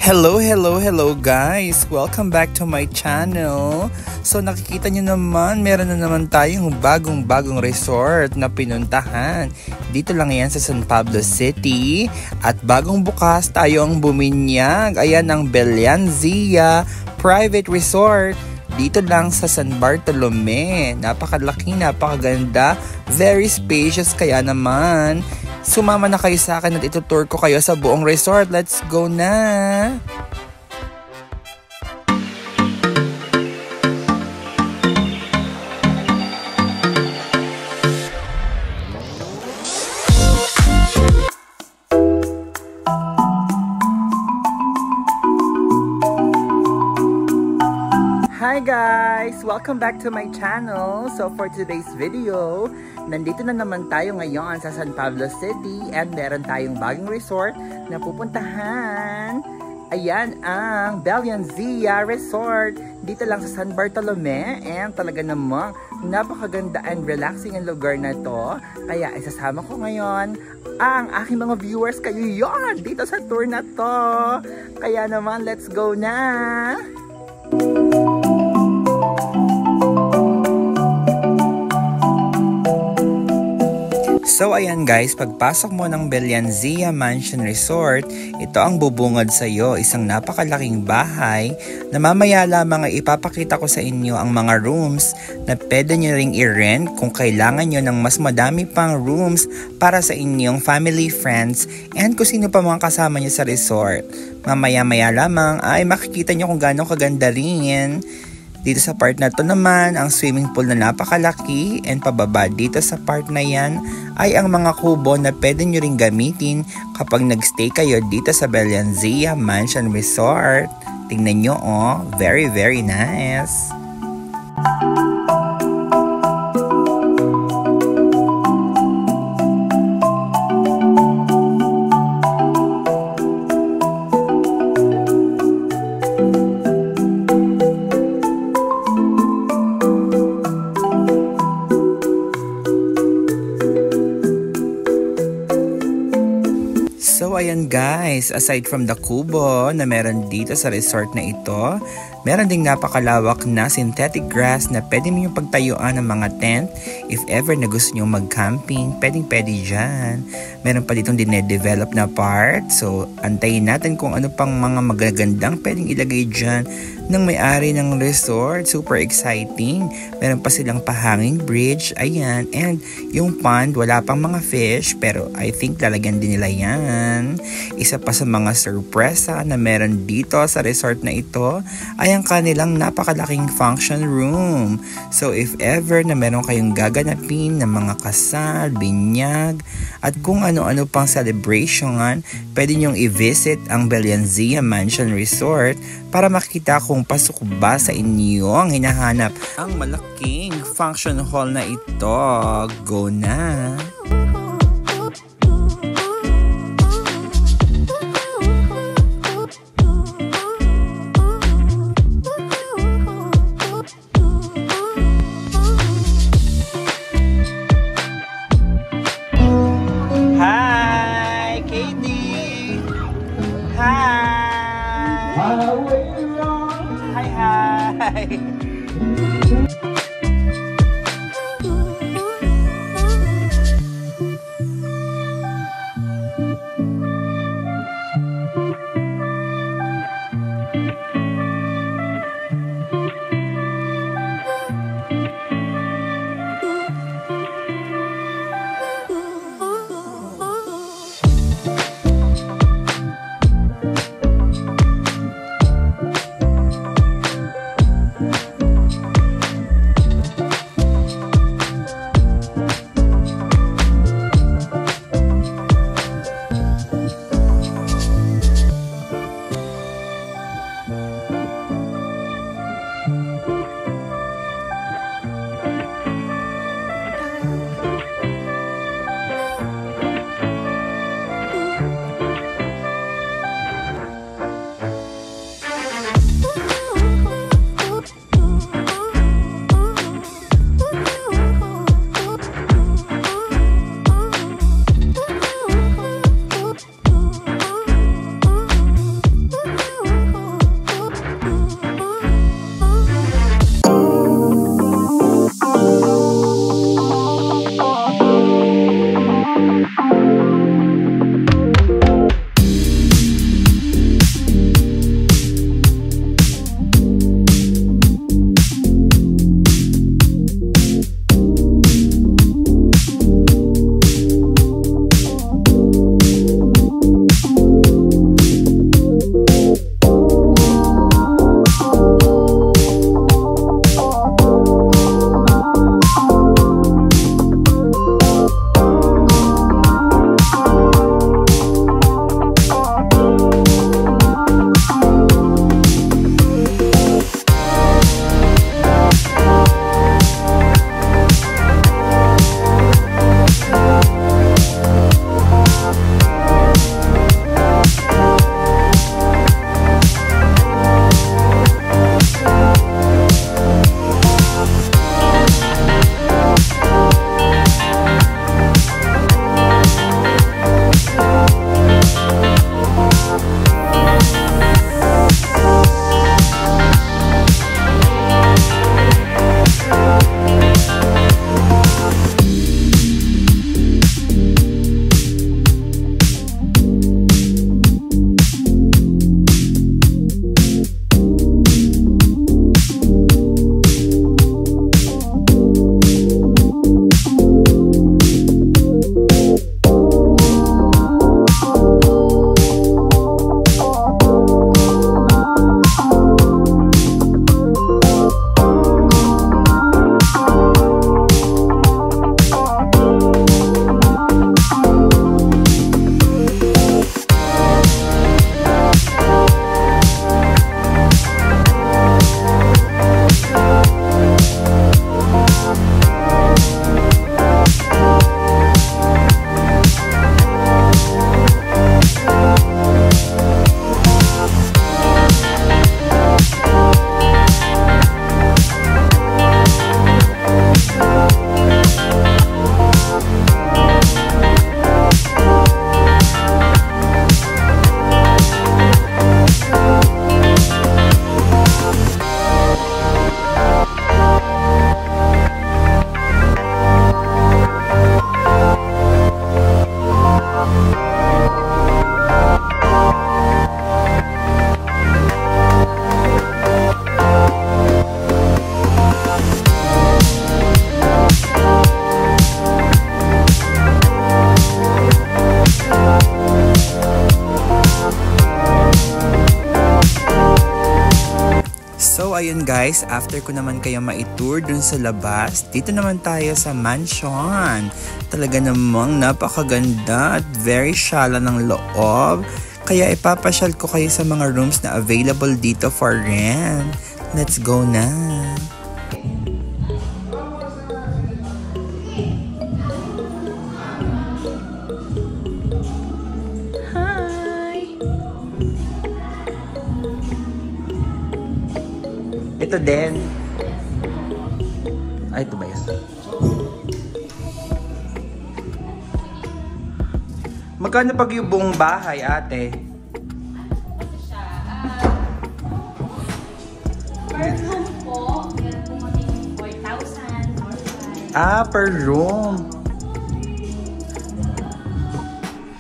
Hello guys! Welcome back to my channel. So nakikita nyo naman, meron na naman tayong bagong resort na pinuntahan. Dito lang yan sa San Pablo City. At bagong bukas tayo ang buminyag. Ayan ang Bellanzia Private Resort. Dito lang sa San Bartolome. Napakalaki, napakaganda. Very spacious kaya naman. Sumama na kayo sa akin at itutour ko kayo sa buong resort. Let's go na! Hi guys! Welcome back to my channel. So for today's video, nandito na naman tayo ngayon sa San Pablo City and meron tayong bagong resort na pupuntahan. Ayan ang Bellanzia Resort. Dito lang sa San Bartolome and talaga namang napakaganda and relaxing ang lugar na to. Kaya isasama ko ngayon ang aking mga viewers kayo yon dito sa tour na to. Kaya naman let's go na! So ayan guys, pagpasok mo ng Bellanzia Mansion Resort, ito ang bubungad sa iyo, isang napakalaking bahay na mamaya lamang ay ipapakita ko sa inyo ang mga rooms na pwede nyo ring i-rent kung kailangan nyo ng mas madami pang rooms para sa inyong family, friends, and kung sino pa mga kasama nyo sa resort. Mamaya-maya lamang ay makikita nyo kung gaano kaganda rin. Dito sa part na to naman, ang swimming pool na napakalaki, and pababa dito sa part na yan ay ang mga kubo na pwede nyo ring gamitin kapag nagstay kayo dito sa Bellanzia Mansion Resort. Tingnan nyo very nice. So ayan guys, aside from the kubo na meron dito sa resort na ito, meron ding napakalawak na synthetic grass na pwede mo yung pagtayuan ng mga tent. If ever na gusto nyo mag-camping, pwede dyan. Meron pa ditong dinedevelop na part. So antayin natin kung ano pang mga magagandang pwedeng ilagay dyan ng may-ari ng resort. Super exciting. Meron pa silang pahanging bridge. Ayan. And yung pond, wala pang mga fish, pero I think lalagyan din nila yan. Isa pa sa mga sorpresa na meron dito sa resort na ito ay ang kanilang napakalaking function room. So if ever na meron kayong gaganapin ng mga kasal, binyag, at kung ano-ano pang celebration, pwede nyong i-visit ang Bellanzia Mansion Resort para makita kung pasok ba sa inyo ang hinahanap. Ang malaking function hall na ito. Go na! Hi, Katie! Hi! Hi! ayun guys, after ko naman kayo ma-tour dun sa labas, dito naman tayo sa mansion. Talaga namang napakaganda at very shala ng loob. Kaya ipapasyal ko kayo sa mga rooms na available dito for rent. Let's go na! Ito din. Ay, ito ba yan? Magkano pag yung buong bahay, ate? Per room po, meron po magiging 4,000 or 5,000. Ah, per room.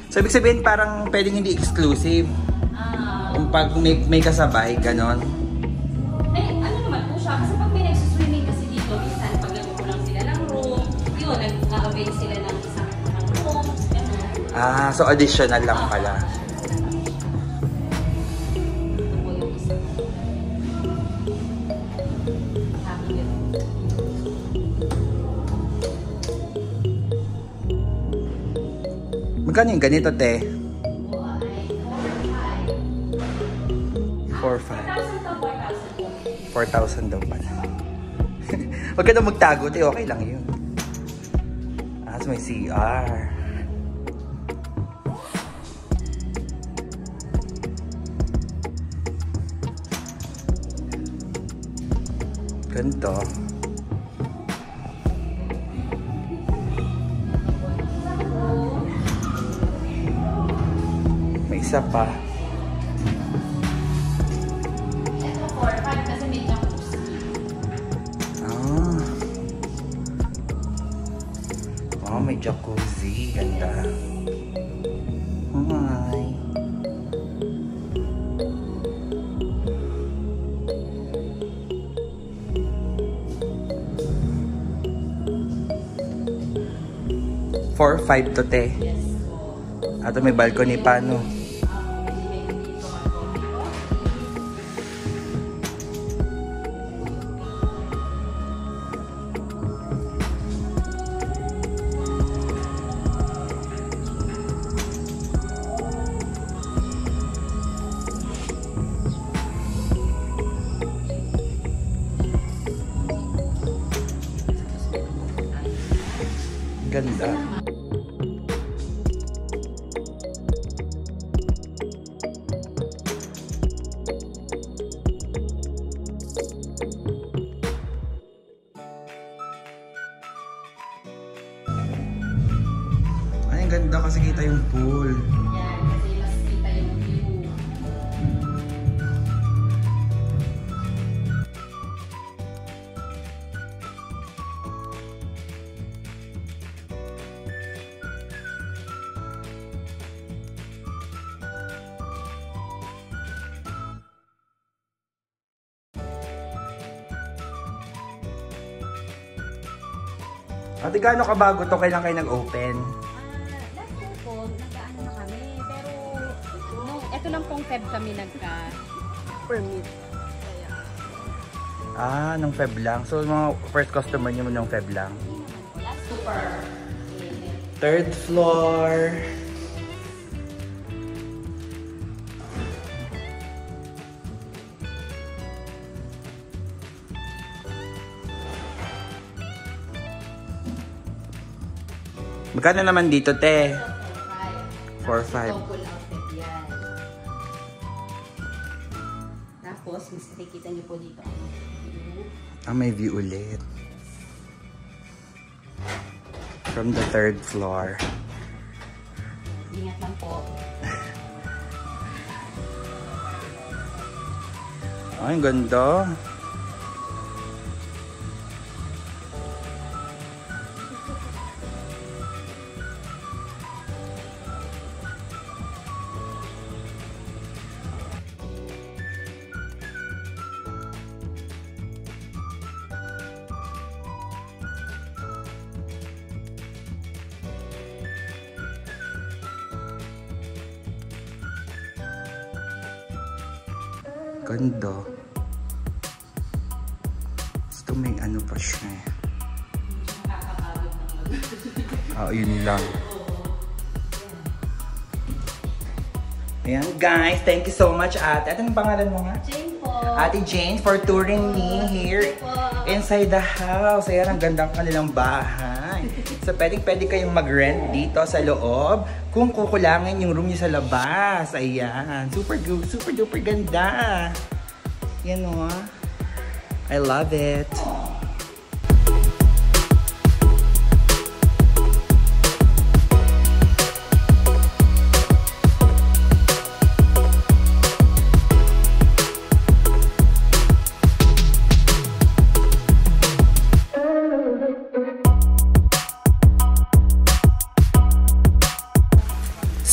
So, ibig sabihin parang pwedeng hindi exclusive. Kung pag may kasabay, ganon. Kasi pag may nagsuswimming kasi dito, minsan paglaro ko lang sila ng room, yun, nag-avail sila ng isang room. Ah, so additional lang pala. Ito po yung isa. Magkano yung ganito, te? 4,500. 4,000 daw pala. Huwag ka na magtago, te. Okay lang yun. Ah, so may CR. Ganito. May isa pa. Oh, may jacuzzi. Ganda. Hi. Four, 5 to te. Yes. Ato may balcony pa, no? Ganda. Ay, ang ganda kasi kita yung pool. Yan, kasi mas kita yung view. Ate, gaano kabago to? Kailan kayo nag-open? Last year po, nag-ano na kami. Pero, eto lang pong Feb kami nagka-permit. Kaya. Ah, nung Feb lang. So, mga first customer niyo nung Feb lang. Super. Third floor. Magkano naman dito, te? 4,500. Double outfit yan. Tapos, mas nakikita niyo po dito. Ah, may view ulit. From the third floor. Ingat lang po. Ay, ang ganda. Ganda. ano pa siya. Yun lang. Ayan guys, thank you so much ate. Anong pangalan mo nga? Jane po. Ate Jane for touring me here inside the house. Ayan, ang gandang kanilang bahay. So pwede kayong mag-rent dito sa loob kung kukulangin yung room niyo sa labas. Ayan, super duper ganda. Yan o. I love it.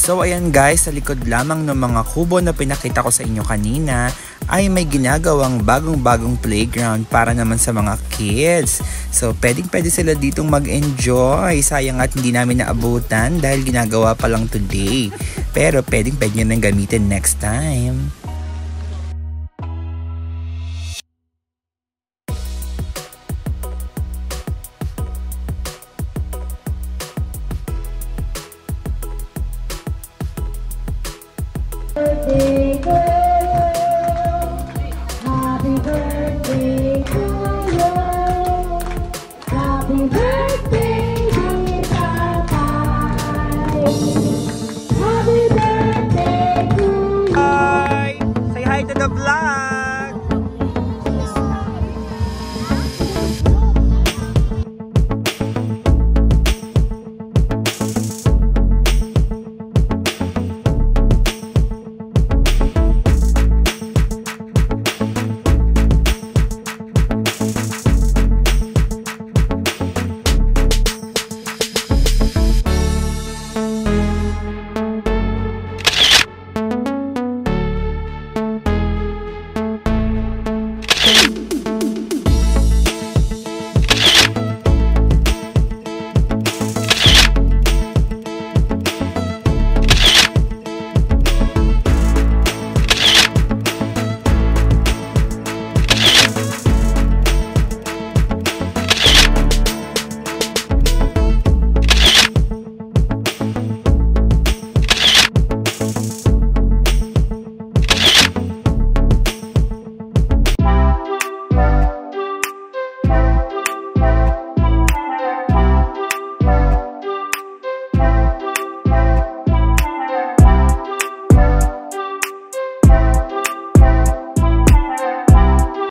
So ayan guys, sa likod lamang ng mga kubo na pinakita ko sa inyo kanina ay may ginagawang bagong playground para naman sa mga kids. So pwede sila ditong mag-enjoy. Sayang at hindi namin naabutan dahil ginagawa pa lang today. Pero pwede nyo nang gamitin next time. Birthday girl, happy birthday to you. Happy birthday, dear Tatay. Happy birthday to you. Hi! Say hi to the vlog!